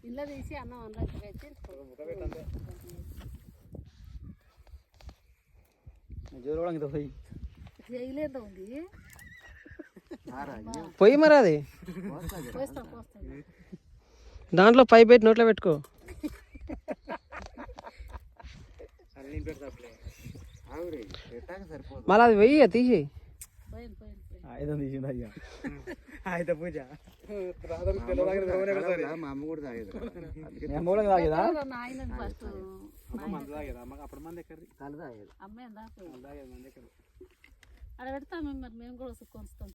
ఇల్లు తీసి అన్నం అందరికి పెట్టి చేయలేదు ఉంది పొయ్యి మరి అది దాంట్లో పై పెట్టి నోట్లో పెట్టుకో. మళ్ళీ అది వెయ్యి తీసి పూజ మా అమ్మ కూడా తాగేది అప్పుడు మంది ఎక్కడిది అమ్మాయి అక్కడ పెడతాం మరి మేము కూడా కొంచుతాం.